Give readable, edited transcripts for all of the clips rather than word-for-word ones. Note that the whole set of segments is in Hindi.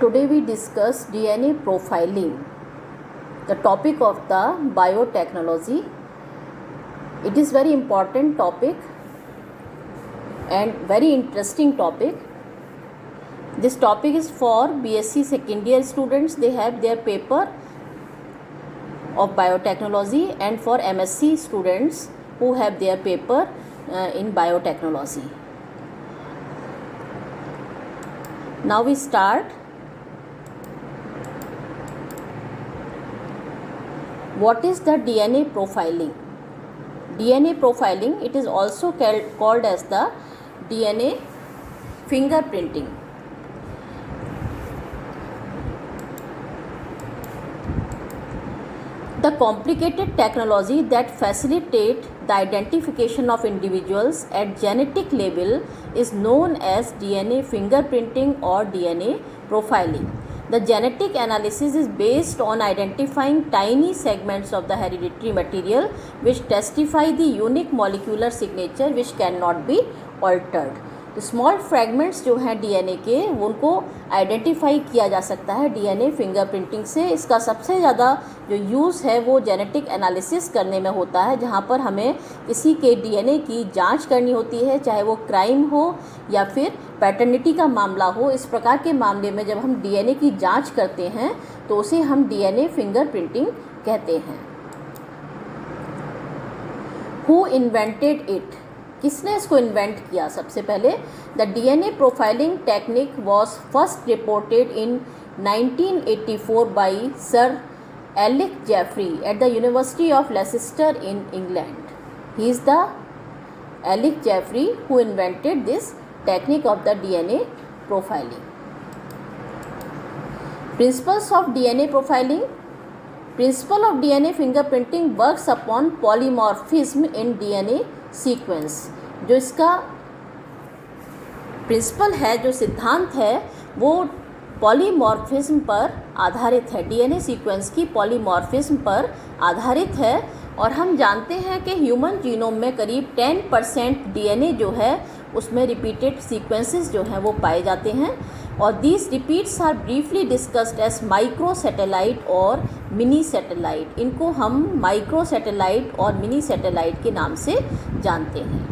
Today we discuss DNA profiling, the topic of the biotechnology. It is very important topic and very interesting topic. This topic is for BSc second year students. They have their paper of biotechnology, and for MSc students who have their paper in biotechnology. Now we start. What is the DNA profiling? DNA profiling, it is also called as the DNA fingerprinting. The complicated technology that facilitate the identification of individuals at genetic level is known as DNA fingerprinting or DNA profiling. The genetic analysis is based on identifying tiny segments of the hereditary material which testify the unique molecular signature which cannot be altered. तो स्मॉल फ्रैगमेंट्स जो हैं डीएनए के उनको आइडेंटिफाई किया जा सकता है डीएनए फिंगरप्रिंटिंग से. इसका सबसे ज़्यादा जो यूज़ है वो जेनेटिक एनालिसिस करने में होता है, जहाँ पर हमें किसी के डीएनए की जांच करनी होती है, चाहे वो क्राइम हो या फिर पैटर्निटी का मामला हो. इस प्रकार के मामले में जब हम डीएनए की जांच करते हैं तो उसे हम डीएनए फिंगरप्रिंटिंग कहते हैं. Who invented it? किसने इसको इन्वेंट किया? सबसे पहले the DNA profiling technique was first reported in 1984 by sir Alec Jeffrey at the university of Leicester in England. He is the Alec Jeffrey who invented this technique of the DNA profiling. Principles of DNA profiling. Principle of DNA fingerprinting works upon polymorphism in DNA sequence. जो इसका प्रिंसिपल है, जो सिद्धांत है, वो पॉलीमॉर्फिज्म पर आधारित है, डीएनए सीक्वेंस की पॉलीमॉर्फिज्म पर आधारित है. और हम जानते हैं कि ह्यूमन जीनोम में करीब 10% डीएनए जो है उसमें रिपीटेड सीक्वेंसेस जो हैं वो पाए जाते हैं. और these repeats are briefly discussed as micro satellite और मिनी सैटेलाइट. इनको हम माइक्रो सैटेलाइट और मिनी सैटेलाइट के नाम से जानते हैं.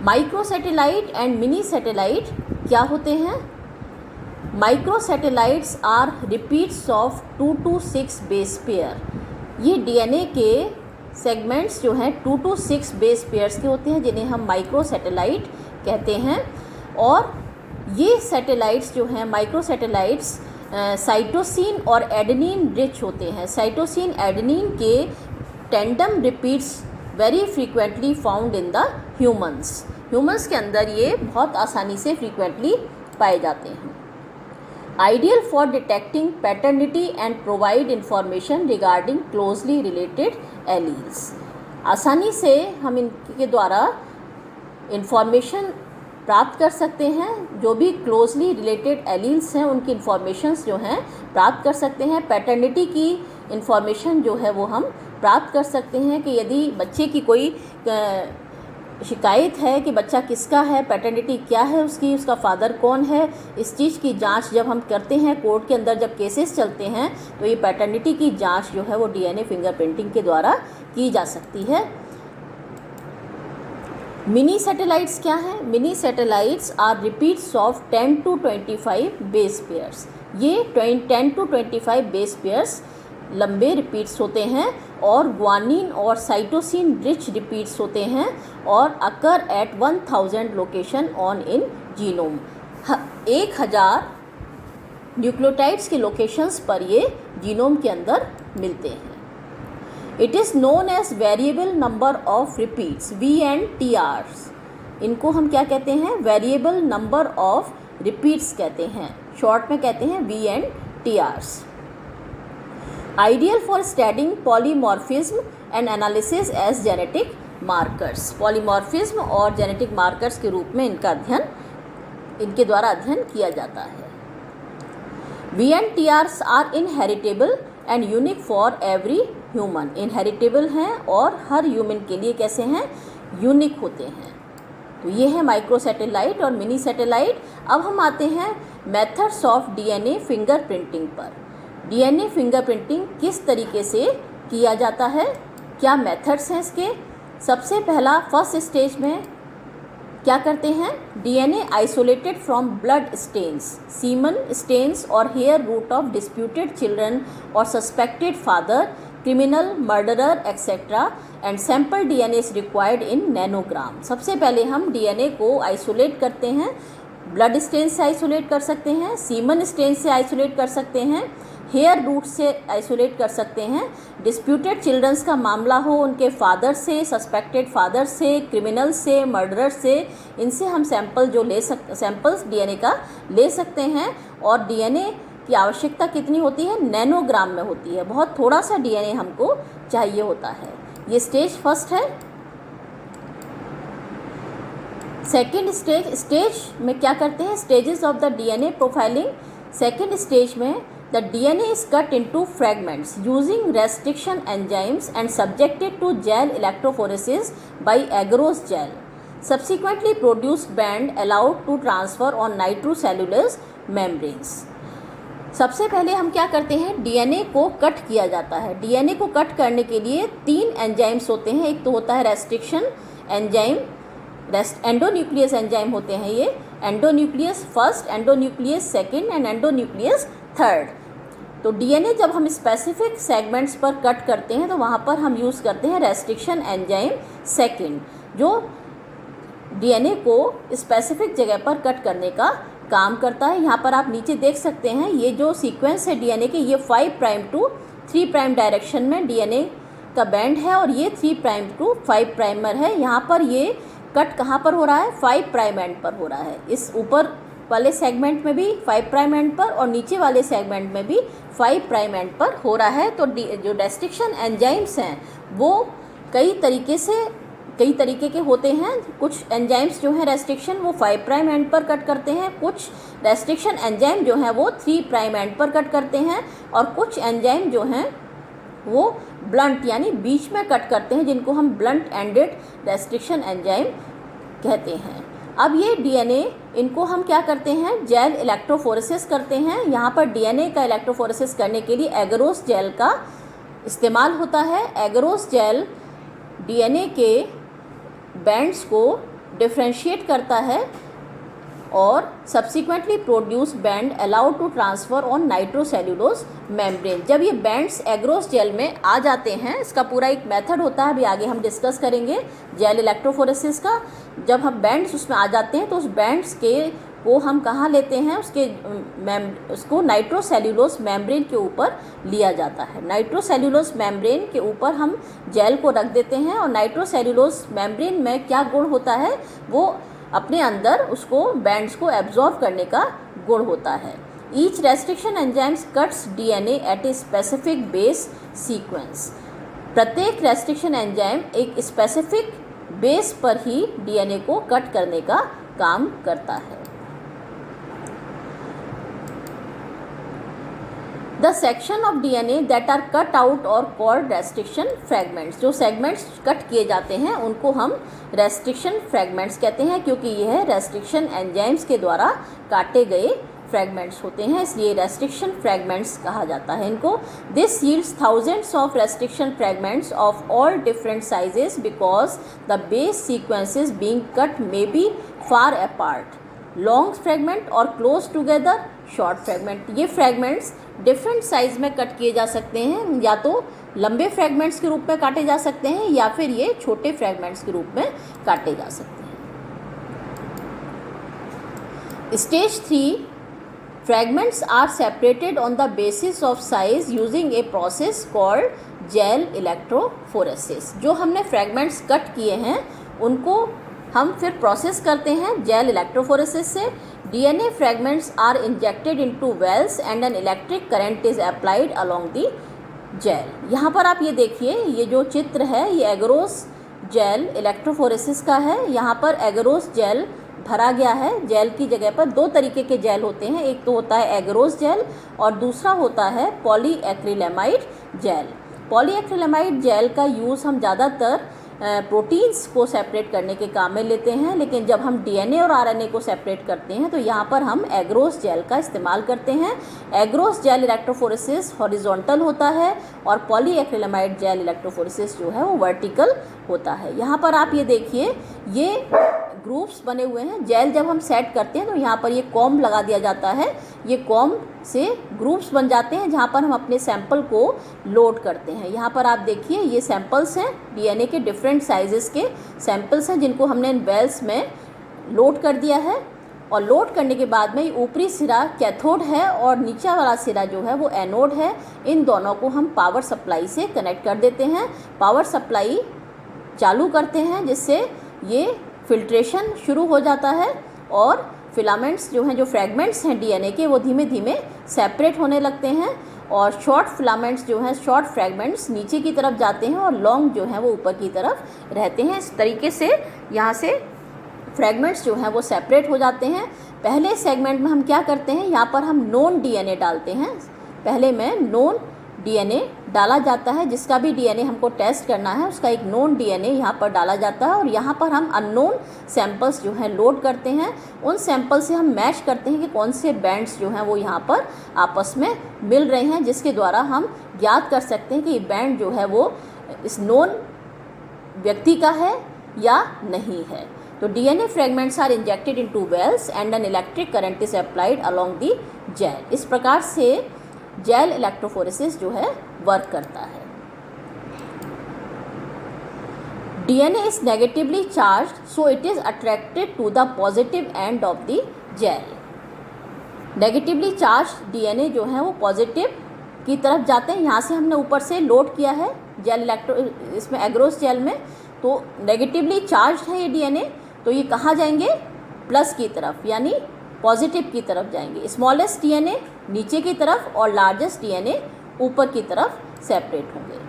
Micro satellite and mini satellite क्या होते हैं? Micro satellites are repeats of 2 to 6 base pair. ये डीएनए के सेगमेंट्स जो हैं 2 to 6 बेस पेयर्स के होते हैं, जिन्हें हम माइक्रो सैटेलाइट कहते हैं. और ये सैटेलाइट्स जो हैं माइक्रो सैटेलाइट्स साइटोसिन और एडेनिन रिच होते हैं. साइटोसिन एडेनिन के tandem repeats very frequently found in the humans. Humans के अंदर ये बहुत आसानी से फ्रीक्वेंटली पाए जाते हैं. Ideal for detecting paternity and provide information regarding closely related alleles. आसानी से हम इनके द्वारा इंफॉर्मेशन प्राप्त कर सकते हैं. जो भी क्लोजली रिलेटेड एलील्स हैं उनकी इंफॉर्मेशंस जो हैं प्राप्त कर सकते हैं. पैटर्निटी की इंफॉर्मेशन जो है वो हम प्राप्त कर सकते हैं कि यदि बच्चे की कोई शिकायत है कि बच्चा किसका है, पैटर्निटी क्या है उसकी, उसका फादर कौन है, इस चीज़ की जांच जब हम करते हैं कोर्ट के अंदर, जब केसेस चलते हैं तो ये पैटर्निटी की जांच जो है वो डीएनए फिंगरप्रिंटिंग के द्वारा की जा सकती है. मिनी सैटेलाइट्स क्या हैं? Mini satellites are repeats of 10 to 25 base pairs. ये 10 to 25 बेस पेयर्स लंबे रिपीट्स होते हैं और ग्वानिन और साइटोसिन रिच रिपीट्स होते हैं और occur at 1000 location on in genome. 1000 nucleotides के लोकेशंस पर ये जीनोम के अंदर मिलते हैं. It is known as variable number of repeats, VNTRs. इनको हम क्या कहते हैं? वेरिएबल नंबर ऑफ रिपीट्स कहते हैं, शॉर्ट में कहते हैं VNTRs. Ideal for studying polymorphism and analysis as genetic markers. Polymorphism और जेनेटिक मार्कर्स के रूप में इनके द्वारा अध्ययन किया जाता है. VNTRs are inheritable and unique for every human. Inheritable हैं और हर ह्यूमन के लिए कैसे हैं? यूनिक होते हैं. तो ये है माइक्रो सैटेलाइट और मिनी सैटेलाइट। अब हम आते हैं मेथड्स ऑफ डीएनए फिंगरप्रिंटिंग पर। डीएनए फिंगरप्रिंटिंग किस तरीके से किया जाता है, क्या मेथड्स हैं इसके। सबसे पहला फर्स्ट स्टेज में क्या करते हैं, DNA isolated from blood stains, semen stains और hair root of disputed children और suspected father, criminal, murderer etcetera and sample DNA is required in nanogram. सबसे पहले हम डीएनए को आइसोलेट करते हैं, ब्लड स्टेन से आइसोलेट कर सकते हैं, सीमन स्टेन से आइसोलेट कर सकते हैं, हेयर रूट से आइसोलेट कर सकते हैं। डिस्प्यूटेड चिल्ड्रंस का मामला हो, उनके फादर से, सस्पेक्टेड फादर से, क्रिमिनल से, मर्डरर से, इनसे हम सैंपल जो सैंपल्स डीएनए का ले सकते हैं। और डीएनए की आवश्यकता कितनी होती है, नैनोग्राम में होती है, बहुत थोड़ा सा डीएनए हमको चाहिए होता है। ये स्टेज फर्स्ट है। सेकेंड स्टेज में क्या करते हैं, stages of the DNA profiling. Second stage में the DNA is cut into fragments using restriction enzymes and subjected to gel electrophoresis by agarose gel. Subsequently produced band allowed to transfer on nitrocellulose membranes. सबसे पहले हम क्या करते हैं, डीएनए को कट किया जाता है। डीएनए को कट करने के लिए 3 एंजाइम्स होते हैं। एक तो होता है रेस्ट्रिक्शन एंजाइम, एंडोन्यूक्लियस एंजाइम होते हैं ये, endonuclease first, endonuclease second and endonuclease third. तो डीएनए जब हम स्पेसिफिक सेगमेंट्स पर कट करते हैं तो वहाँ पर हम यूज़ करते हैं रेस्ट्रिक्शन एंजाइम सेकेंड, जो डीएनए को स्पेसिफिक जगह पर कट करने का काम करता है। यहाँ पर आप नीचे देख सकते हैं ये जो सीक्वेंस है डीएनए के, ये 5 प्राइम टू 3 प्राइम डायरेक्शन में डीएनए का बैंड है और ये 3 प्राइम टू 5 प्राइमर है। यहाँ पर ये कट कहाँ पर हो रहा है, 5 प्राइम एंड पर हो रहा है। इस ऊपर वाले सेगमेंट में भी 5 प्राइम एंड पर और नीचे वाले सेगमेंट में भी 5 प्राइम एंड पर हो रहा है। तो जो रेस्ट्रिक्शन एंजाइम्स हैं वो कई तरीके के होते हैं। कुछ एंजाइम्स जो हैं रेस्ट्रिक्शन वो 5 प्राइम एंड पर कट करते हैं, कुछ रेस्ट्रिक्शन एंजाइम जो हैं वो 3 प्राइम एंड पर कट करते हैं और कुछ एंजाइम जो हैं वो ब्लंट यानी बीच में कट करते हैं, जिनको हम ब्लंट एंडेड रेस्ट्रिक्शन एंजाइम कहते हैं। अब ये डीएनए, इनको हम क्या करते हैं, जेल इलेक्ट्रोफोरेसिस करते हैं। यहाँ पर डीएनए का इलेक्ट्रोफोरेसिस करने के लिए एगरोस जेल का इस्तेमाल होता है। एगरोस जेल डीएनए के बैंड्स को डिफ्रेंशिएट करता है और subsequently produce band allowed to transfer on nitrocellulose membrane. जब ये बैंड्स एगरोस जेल में आ जाते हैं, इसका पूरा एक मेथड होता है, अभी आगे हम डिस्कस करेंगे जेल इलेक्ट्रोफोरेसिस का। जब हम बैंड्स उसमें आ जाते हैं तो उस बैंड्स को हम कहाँ लेते हैं, उसको नाइट्रोसेल्यूलोज मेम्ब्रेन के ऊपर लिया जाता है। नाइट्रोसेल्यूलोज मेम्ब्रेन के ऊपर हम जेल को रख देते हैं और नाइट्रोसेल्यूलोज मेम्ब्रेन में क्या गुण होता है, वो अपने अंदर उसको बैंड्स को एब्जॉर्ब करने का गुण होता है। Each restriction enzymes cuts DNA at a specific base sequence. प्रत्येक रेस्ट्रिक्शन एंजाइम एक स्पेसिफिक बेस पर ही डीएनए को कट करने का काम करता है। The section of DNA that are cut out और कॉल्ड रेस्ट्रिक्शन फ्रैगमेंट्स। जो सेगमेंट्स कट किए जाते हैं उनको हम रेस्ट्रिक्शन फ्रैगमेंट्स कहते हैं, क्योंकि यह रेस्ट्रिक्शन एंजाइम्स के द्वारा काटे गए फ्रैगमेंट्स होते हैं, इसलिए रेस्ट्रिक्शन फ्रैगमेंट्स कहा जाता है इनको। This yields thousands of restriction fragments of all different sizes because the base sequences being cut may be far apart, long fragment और क्लोज टुगेदर शॉर्ट फ्रैगमेंट। ये फ्रैगमेंट्स डिफरेंट साइज़ में कट किए जा सकते हैं, या तो लंबे फ्रैगमेंट्स के रूप में काटे जा सकते हैं या फिर ये छोटे फ्रैगमेंट्स के रूप में काटे जा सकते हैं। Stage 3 fragments are separated on the basis of size using a process called gel electrophoresis। जो हमने fragments कट किए हैं उनको हम फिर प्रोसेस करते हैं जेल इलेक्ट्रोफोरेसिस से। DNA fragments are injected into wells and an electric current is applied along the gel. यहाँ पर आप ये देखिए, ये जो चित्र है ये एगरोस जेल इलेक्ट्रोफोरेसिस का है। यहाँ पर एगरोस जेल भरा गया है। जेल की जगह पर 2 तरीके के जेल होते हैं, एक तो होता है एगरोस जेल और दूसरा होता है पॉलीएक्रिलेमाइड जेल। पॉलीएक्रिलेमाइड जेल का यूज़ हम ज़्यादातर प्रोटीन्स को सेपरेट करने के काम में लेते हैं, लेकिन जब हम डीएनए और आरएनए को सेपरेट करते हैं तो यहाँ पर हम एग्रोस जेल का इस्तेमाल करते हैं। एग्रोस जेल इलेक्ट्रोफोरेसिस हॉरिजॉन्टल होता है और पॉलीएक्रिलामाइड जेल इलेक्ट्रोफोरेसिस जो है वो वर्टिकल होता है। यहाँ पर आप ये देखिए, ये ग्रुप्स बने हुए हैं। जेल जब हम सेट करते हैं तो यहाँ पर ये कॉम्ब लगा दिया जाता है। ये कॉम्ब से ग्रुप्स बन जाते हैं जहाँ पर हम अपने सैंपल को लोड करते हैं। यहाँ पर आप देखिए, ये सैंपल्स हैं, डीएनए के डिफरेंट साइजेस के सैंपल्स हैं जिनको हमने इन बेल्स में लोड कर दिया है। और लोड करने के बाद में ऊपरी सिरा कैथोड है और नीचा वाला सिरा जो है वो एनोड है। इन दोनों को हम पावर सप्लाई से कनेक्ट कर देते हैं। पावर सप्लाई चालू करते हैं जिससे ये फिल्ट्रेशन शुरू हो जाता है और फिलामेंट्स जो हैं, जो फ्रैगमेंट्स हैं डीएनए के, वो धीमे धीमे सेपरेट होने लगते हैं और शॉर्ट फिलामेंट्स जो हैं, शॉर्ट फ्रैगमेंट्स नीचे की तरफ जाते हैं और लॉन्ग जो हैं वो ऊपर की तरफ रहते हैं। इस तरीके से यहाँ से फ्रैगमेंट्स जो हैं वो सेपरेट हो जाते हैं। पहले सेगमेंट में हम क्या करते हैं, यहाँ पर हम नोन डीएनए डालते हैं। पहले में नोन डीएनए डाला जाता है, जिसका भी डीएनए हमको टेस्ट करना है उसका एक नोन डीएनए यहाँ पर डाला जाता है और यहाँ पर हम अननोन सैंपल्स जो हैं लोड करते हैं। उन सैंपल से हम मैच करते हैं कि कौन से बैंड्स जो हैं वो यहाँ पर आपस में मिल रहे हैं, जिसके द्वारा हम ज्ञात कर सकते हैं कि ये बैंड जो है वो इस नोन व्यक्ति का है या नहीं है। तो DNA fragments are injected into wells and an electric current is applied along the gel. इस प्रकार से जेल इलेक्ट्रोफोरेसिस जो है वर्क करता है। DNA is negatively charged so it is attracted to the positive end of the gel. Negatively charge DNA जो है वो पॉजिटिव की तरफ जाते हैं। यहाँ से हमने ऊपर से लोड किया है जेल इसमें एग्रोस जेल में, तो नेगेटिवली चार्ज है ये डीएनए, तो ये कहाँ जाएंगे, प्लस की तरफ यानी पॉजिटिव की तरफ जाएंगे। स्मॉलेस्ट डीएनए नीचे की तरफ और लार्जेस्ट डीएनए ऊपर की तरफ सेपरेट होंगे।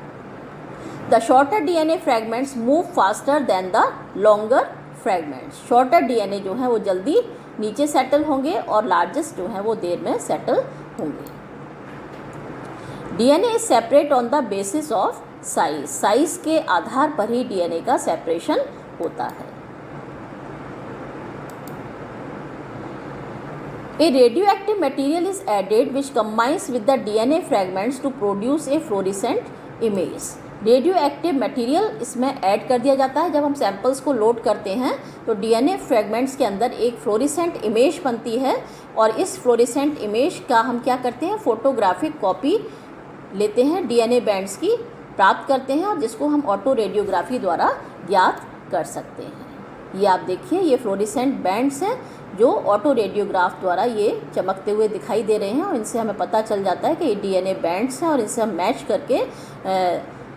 The shorter DNA fragments move faster than the longer fragments. Shorter DNA जो है वो जल्दी नीचे सेटल होंगे और लार्जेस्ट जो है वो देर में सेटल होंगे। DNA is separate on the basis of size. Size के आधार पर ही डीएनए का सेपरेशन होता है। A radioactive material is added which combines with the DNA fragments to produce a fluorescent image. Radioactive material इसमें ऐड कर दिया जाता है। जब हम सैंपल्स को लोड करते हैं तो डीएनए फ्रैगमेंट्स के अंदर एक फ्लोरेसेंट इमेज बनती है और इस फ्लोरेसेंट इमेज का हम क्या करते हैं, फोटोग्राफिक कॉपी लेते हैं, डीएनए बैंड्स की प्राप्त करते हैं और जिसको हम ऑटो रेडियोग्राफी द्वारा ज्ञात कर सकते हैं। ये आप देखिए, ये फ्लोरेसेंट बैंड्स हैं जो ऑटो रेडियोग्राफ द्वारा ये चमकते हुए दिखाई दे रहे हैं और इनसे हमें पता चल जाता है कि ये डीएनए बैंड्स हैं और इनसे हम मैच करके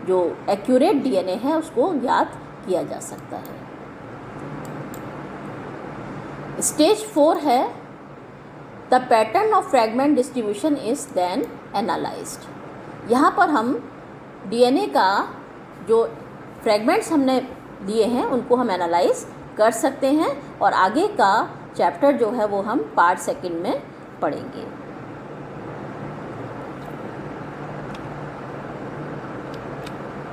जो एक्यूरेट डीएनए है उसको ज्ञात किया जा सकता है। स्टेज 4 है the pattern of fragment distribution is then analysed. यहाँ पर हम डीएनए का जो फ्रैगमेंट्स हमने दिए हैं उनको हम एनालाइज कर सकते हैं और आगे का चैप्टर जो है वो हम पार्ट सेकंड में पढ़ेंगे।